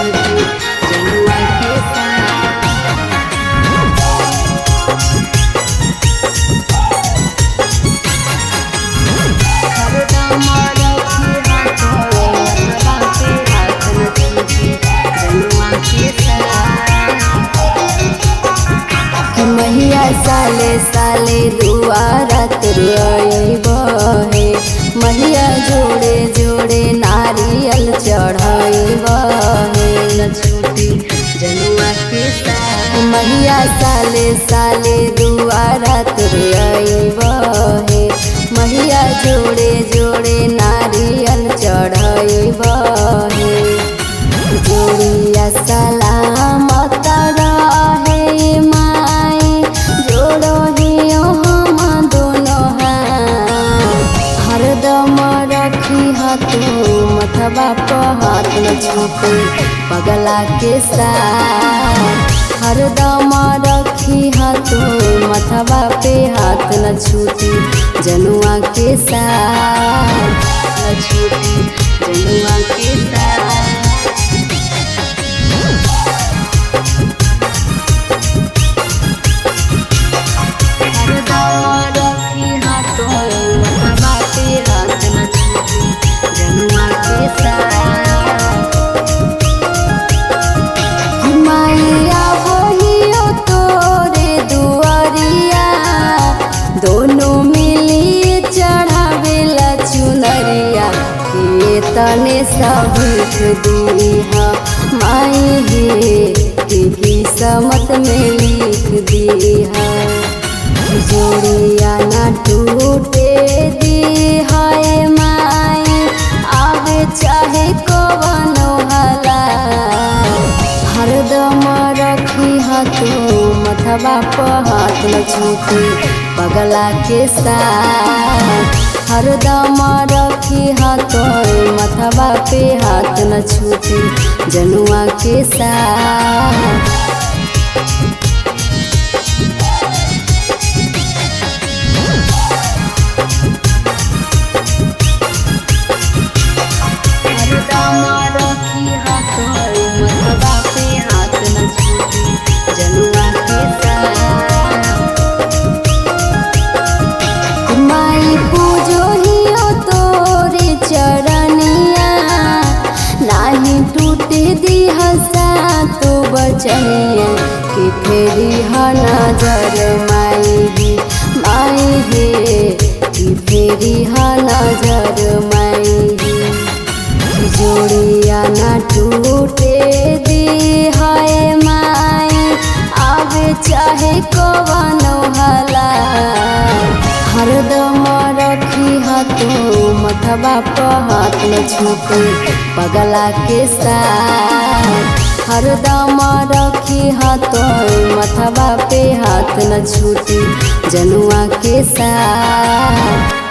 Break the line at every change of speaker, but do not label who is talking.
छूटी जनुआ के साथ। हरदम रखी हाथों मथवा पे हाथ न छूटी जनुआ के साथ। मैया साले साले दुआरा तुरइब हे मैया जोड़े जोड़े नारियल चढ़इब हे न छूटी जनुआ के साथ। मैया साले साले दुआरा तुरइब हे मैया जोड़े जोड़े नारियल चढ़इब हे जोड़िया सलामत रहे माई जोड़ो हियो हम दोनों हाथ। हरदम रखी हाथों मथवा पर हाथ न छूटे पगला के साथ। हरदम रखी हाथों मथवा पे हाथ न छूटी जनुआ के साथ न छूटी जनुआ के साथ। दोनों मिली चढ़ावेला चुनरिया के तने सबूत दीहा माई हे की समत में लिख दीहा। जोड़िया न टूटे दीहा माई आवे चाहे कवनो हला। हरदम रखी हाथों मथवा पर हाथ न छूटे पगला के साथ। हरदम रखी हाथों मथवा पे हाथ न छूटे जनुआ के साथ। तो बचनिया कि फेरी हा नजर माई हे कि फेरी हा नजर माई हे। जोड़िया न टूटे दी हाय माई आवे चाहे कवनो हला। हरदम रखी हाथों मथवा पर हाथ न छूटे पगला के साथ। हरदम रखी हाथों मथवा पे हाथ न छूटी जनुआ के साथ।